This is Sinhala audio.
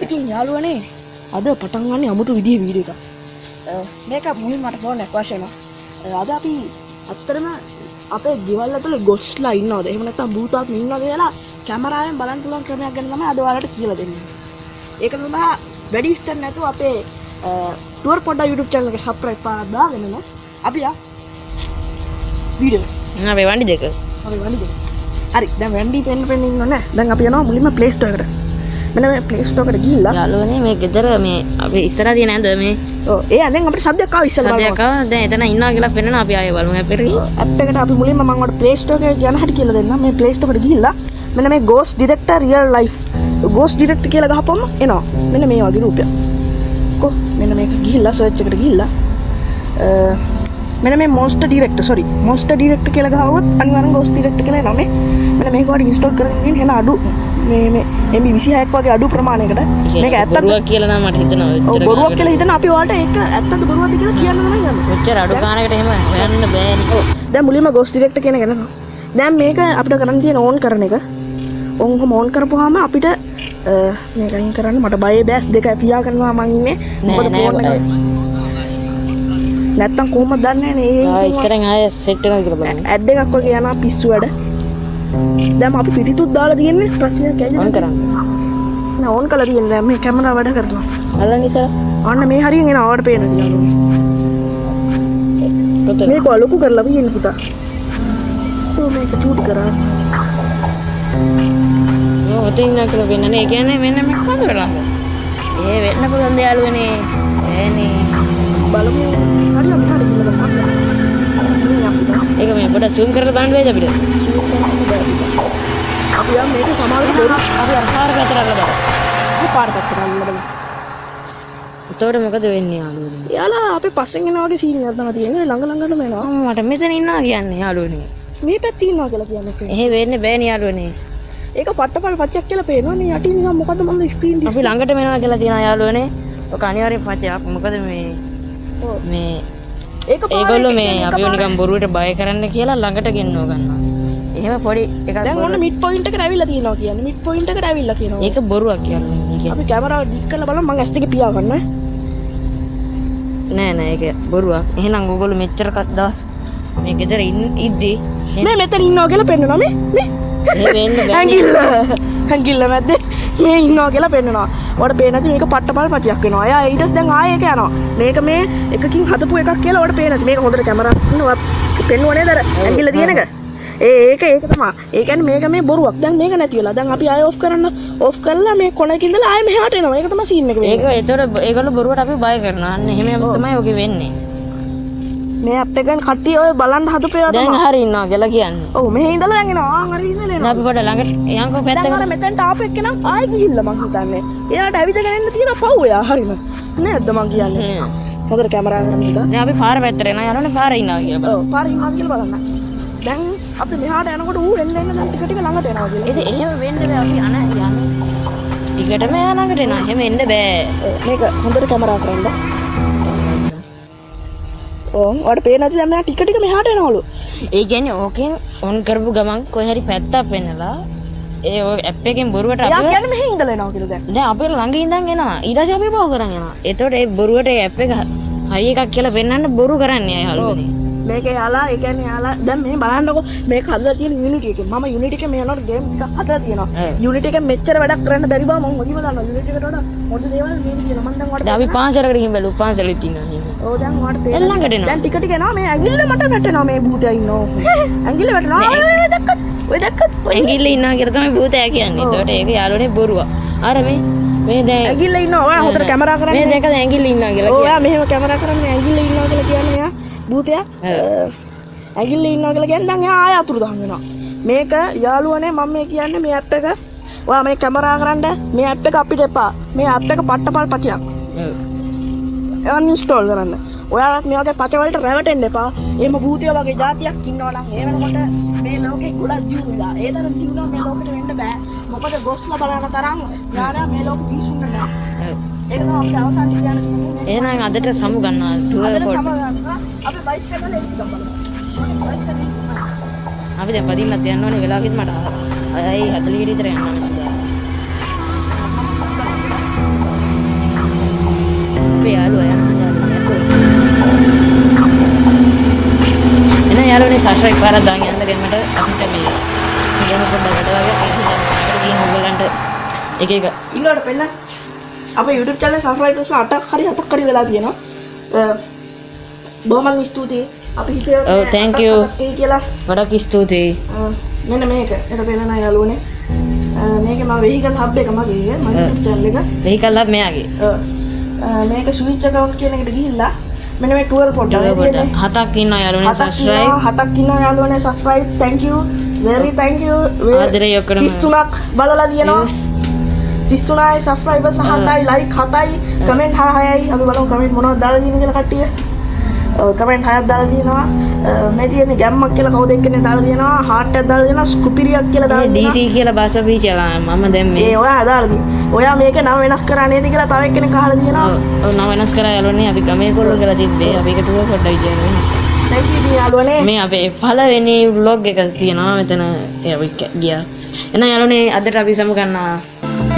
ඉතින් යාළුවනේ අද පටන් ගන්න අමුතු විදිහේ වීඩියෝ එකක්. මේක මුලින්ම මට ෆෝන් එකක් වශයෙන් අද අපි අත්‍තරම අපේ ගෙවල් ඇතුලේ ගොස්ලා ඉන්නවද? එහෙම නැත්නම් භූතාත්ම ඉන්නවද කියලා කැමරාවෙන් බලන්න පුළුවන් ක්‍රමයක් ගැන තමයි අද ඔයාලට කියලා දෙන්නේ. ඒක තමයි වැඩි විස්තර නැතුව අපේ ටුවර් පොඩ්ඩා YouTube channel එක subscribe කරලා දාගෙන අපි වීඩියෝ අපේ වண்டி දෙක. හරි දැන් වண்டி පෙන්න ඉන්නෝනේ. දැන් අපි යනවා මුලින්ම Play Store එකට. මෙන්න මේ Play Store එකට ගිහිල්ලා යාළුවනේ මේ ගෙදර මේ අපි ඉස්සරහ තියෙන ඇඳ මේ ඔව් ඒ ඇඳෙන් අපිට සද්දයක් ආවා ඉස්සෙල්ලා. සද්දයක් ආවා. දැන් එතන ඉන්නවා කියලා පෙන්නන අපි ආයෙ බලමු ඇප් එකට ගිහින්. ඇප් එකට අපි මුලින්ම මම ඔයාලට Play Store එකට යන හැටි කියලා දෙන්නම්. මේ Play Store එකට ගිහිල්ලා මෙන්න මේ Ghost Detector Real Life Ghost Detector කියලා ගහපුවම එනවා. මෙන්න මේ වගේ රූපයක්. කො මෙන්න මේක ගිහිල්ලා search එකට ගිහිල්ලා මෙන්න මේ Monster Detector කියලා ගහුවොත් අනිවාර්යෙන් Ghost Detector කියලා එනවා මේ. මෙන්න මේක ඔයාලට install කරගෙන එන අඩු මේ MB 26ක් වගේ අඩු ප්‍රමාණයකට මේක ඇත්තද බොරුවක් කියලා නම් මට හිතෙනවා. ඔව් බොරුවක් කියලා හිතන අපි ඔයාලට ඒක ඇත්තද බොරුවක්ද කියලා කියන්න තමයි යන්නේ. ඔච්චර අඩු ගානකට එහෙම හොයන්න බෑනේ. ඔව් දැන් මුලින්ම Ghost Detector කියන එක ගන්නවා. දැන් මේක අපිට කරන්න තියෙන ඕන් කරන එක. ඕන් කරපුවාම අපිට මේක අයින් කරන්න මට බය බෑස් දෙක පියා කරනවා මං ඉන්නේ. මොකද ෆෝන් එක නැත්තම් කොහොමද දන්නේ නේ ආ ඉස්සරෙන් ආයෙ සෙට් වෙනවා කියලා බලන්න. ඇඩ් එකක් වගේ යනවා පිස්සු වැඩ. දැන් අපි පිටිතුත් දාලා තියෙන්නේ ප්‍රශ්නයක් ඇයිද? ඕන් කරන්න. නෑ ඕන් කළා තියෙන්නේ. දැන් මේ කැමරාව වැඩ කරනවා. අල්ලන්න ඉස්සර. අන්න මේ හරියෙන් එනවා ආවට පේනවා යාළුවනේ. මේක ලොකු කරලා තියෙන පුතා. ඔව් මේක චූට් කරා. ඔතෙන් ඉන්න කියලා වෙන්නනේ. ඒ කියන්නේ මෙන්න මේ කඳුර ළඟ. ඒ වෙන්න පුළුවන් දයාළුවනේ. එනේ බලමු. හරි අපි හරි ගිහලා බලන්න. ඒක මේ පොඩ zoom කරලා බලන්න බෑද අපිට? අපි යම් මේක සමාවෙන්න බැරි. අපි අර පාර පැත්තට අරලා බලමු. මේ පාර පැත්තට අරලා බලමු. එතකොට මොකද වෙන්නේ යාළුවනේ? යාලා අපේ පස්සෙන් එන වගේ සීන් එකක් තමයි තියෙන්නේ. ළඟටම එනවා. මට මෙතන ඉන්නවා කියන්නේ යාළුවනේ. මේ පැත්තේ ඉන්නවා කියලා කියන්නේ. එහෙ වෙන්නේ බෑනේ යාළුවනේ. ඒක පට්ටපල් පච්චයක් කියලා පේනවා නේ. යටින් නිකන් මොකද්ද මම ස්ක්‍රීන් අපි ළඟටම එනවා කියලා තියෙනවා යාළුවනේ. ඔක අනිවාර්යෙන් පච්චයක්. මොකද මේ ඒගොල්ලෝ මේ අපිව නිකන් බොරුවට බය කරන්න කියලා ළඟට ගෙන්නව ගන්නවා. එහෙම පොඩි එකක් දැන් ඔන්න මිඩ් පොයින්ට් එකට ඇවිල්ලා තියෙනවා කියන්නේ. මිඩ් පොයින්ට් එකට ඇවිල්ලා කියනවා. ඒක බොරුවක් කියන්නේ. අපි කැමරාව ඩික් කරලා බලමු. මම S2 පියා ගන්න. නෑ ඒක බොරුවක්. එහෙනම් ඕගොල්ලෝ මෙච්චර කද්දා මේ ගෙදර ඉද්දී මේ මෙතන ඉන්නවා කියලා පෙන්නනවා මේ. ඒ වෙන්න බෑ. හංගිල්ල මැද්දේ මේ ඉන්නවා කියලා පෙන්නනවා. ඔයාලට පේන්නේ නැති මේක පට්ටපල් පචියක් වෙනවා. එයා ඊට පස්සේ දැන් ආයෙ ඒක යනවා. මේක මේ එකකින් හදපු එකක් කියලා ඔයාලට පේන්නේ නැති. මේක හොඳට කැමරාවක් ඉන්නවා. පෙන්නුවා නේද අර ඇඟිල්ල තියෙන එක? ඒක තමයි. ඒ කියන්නේ මේක මේ බොරුවක්. දැන් මේක නැති වෙලා. දැන් අපි ආයෙ ඔෆ් කරලා මේ කොනක ඉඳලා ආයෙ මෙහාට එනවා. ඒක තමයි සීන් එක වෙන්නේ. ඒක ඒතකොට ඒගොල්ලෝ බොරුවට අපි බය කරනවා. අන්න එහෙම තමයි ඔගේ වෙන්නේ. මේ අප් එකෙන් කට්ටිය ඔය බලන්න හදපු ඒවා තමයි. දැන් හරි ඉන්නවා කියලා කියන්නේ. ඔව් මෙහෙ ඉඳලා දැන් එනවා. හරි ඉඳලා එනවා. අපි පොඩ ළඟට යන්කෝ පැත්තකට. දැන් අර මෙතෙන්ට ආපු එක්කනම් ආයෙ ගිහිල්ලා මං හිතන්නේ. එයාට ඇවිදගෙන එන්න තියෙන පව් එයා හරිම. නේද මං කියන්නේ. හොඳට කැමරාව ගන්න ඉඳලා. දැන් අපි පාර පැත්තට එනවා. යනවනේ පාරේ ඉන්නවා කියලා බලන්න. ඔව් පාරේ ඉන්නවා කියලා බලන්න. දැන් අපි මෙහාට යනකොට ඌ එන්න දැන් ටික ටික ළඟට එනවා කියලා. ඒක එහෙම වෙන්න බෑ. අපි යන්නේ. ටිකටම එයා ළඟට එනවා. එහෙම එන්න බෑ. මේක හොඳට කැමරාව කරන්න. ඔයාලට පේන්නේ නැති දැන් මෙයා ටික ටික මෙහාට එනවලු. ඒ කියන්නේ ඕකෙන් ඔන් කරපු ගමන් කොහේ හරි පැත්තක් වෙන්නලා ඒ ඇප් එකෙන් බොරුවට එයා අපි කියන්නේ මෙහෙ ඉඳලා එනවා කියලා දැන්. දැන් අපේ ළඟ ඉඳන් එනවා. ඊට පස්සේ අපි බව කරන් යනවා. එතකොට ඒ බොරුවට ඒ ඇප් එක හරි එකක් කියලා පෙන්වන්න බොරු කරන්නේ අය හල්වනේ. මේක යාලා ඒ කියන්නේ යාලා දැන් මේ බලන්නකො මේක හදලා තියෙන Unity එකේ. මම Unity එකේ මේ යනකොට ගේම් එකක් හදලා තියෙනවා. Unity එකෙන් මෙච්චර වැඩක් කරන්න බැරි බව මම හොඳිම දන්නවා. Unity එකට වඩා හොඳ දේවල් මේ තියෙනවා. මම දැන් ඔයාලට දැන් අපි පාන්සලකට ගිහින් බැලුවා. පාන්සලෙත් ඉන්නවා. ඔව් දැන් ඔයාලට තේරෙනවා. ළඟට එනවා. දැන් ටික ටික එනවා මේ ඇඟිල්ල මට වැටෙනවා මේ භූතයා ඉන්නවා. ඇඟිල්ල වැටෙනවා. ඔය දැක්කත් ඇඟිල්ල ඉන්නවා කියලා තමයි භූතයා කියන්නේ. ඒකට ඒක යාළුවනේ බොරුවක්. අර මේ දැන් ඇඟිල්ල ඉන්නවා. ඔයා හොඳට කැමරා කරන්නේ. මේ දැකලා ඇඟිල්ල ඉන්නවා කියලා කියන්නේ. ඔයා මෙහෙම කැමරා කරන්නේ ඇඟිල්ල ඉන්නවා කියලා කියන්නේ මෙයා භූතයා. ඇඟිල්ල ඉන්නවා කියලා කියන්නේ දැන් එයා ආය අතුරු දහන් වෙනවා. මේක යාළුවනේ මම මේ කියන්නේ මේ ඇප් එක ඔයා මේ කැමරා කරන්න මේ ඇප් එක අපිට එපා. මේ ඇප් එක පට්ටපල් පචියක්. අන්ඉන්ස්ටෝල් කරන්න. ඔයාලත් මේ වගේ පච වලට රැවටෙන්න එපා. එහෙම භූතය වගේ જાතියක් ඉන්නවා නම් ඒ වෙනකොට මේ ලෝකේ ගොඩක් ජීවිලා. ඒ තරම් ජීවිලා මේ ලෝකෙට වෙන්න බෑ. මොකද ගොස්ලා බලන තරම් යාළුවා මේ ලෝකෙ විශ්ුන්න නෑ. ඒක තමයි අපේ අවසාන කියන්නේ. එහෙනම් අදට සමු ගන්නවා. අපි බයික් එක ගන්න ඉස්සම් බලමු. අපි දැන් පදින්නත් යන්න ඕනේ වෙලාවකින් මට අයයි 40 විතර යන්න ඕනේ. එක එක ඊළඟට පෙන්න අපේ YouTube channel subscribers 8ක් හරි 7ක් හරි වෙලා තියෙනවා. බොහොම ස්තුතියි. අපි හිතේ ඔව්, thank you. කියලා ගොඩක් ස්තුතියි. මෙන්න මේක එතන පෙන්නන යාළුවනේ. මේකේ මම vehicle hub එක මගේ YouTube channel එක. වෙහිකල් ලබ් මෙයාගේ මේක switch account කියන එකට ගිහිල්ලා මෙන්න මේ 12 පොඩ්ඩක් තියෙන්නේ. 7ක් ඉන්නවා යාළුවනේ subscribe. 7ක් ඉන්නවා යාළුවනේ subscribe. thank you very thank you. ආදරේ ඔක්කොම 33ක් බලලා තියෙනවා. 33යි subscribers 7යි like 7යි comment 6යි. අපි බලමු comment මොනවද දාලා තියෙන්නේ කියලා කට්ටිය. comment 6ක් දාලා තියෙනවා. මේ තියෙන්නේ ගැම්මක් කියලා කවුද එක්කනේ දාලා තියෙනවා. heart එකක් දාලා තියෙනවා. ස්කුපිරියක් කියලා දාලා තියෙනවා. DC කියලා භාෂා පිළිචලා මම දැන් මේ ඒ ඔයා දාලා තියෙනවා. ඔයා මේක නම වෙනස් කරා නේද කියලා තව එක්කෙනෙක් අහලා තියෙනවා. ඔව් නම වෙනස් කරා යාළුවනේ අපි ගමේ කොල්ල කරලා තිබ්බේ අපි එකට පොඩ්ඩක් විදියට thank you යාළුවනේ. මේ අපේ පළවෙනි vlog එක තියෙනවා මෙතන අපි ගියා. එහෙනම් යාළුවනේ අදට අපි සමු ගන්නවා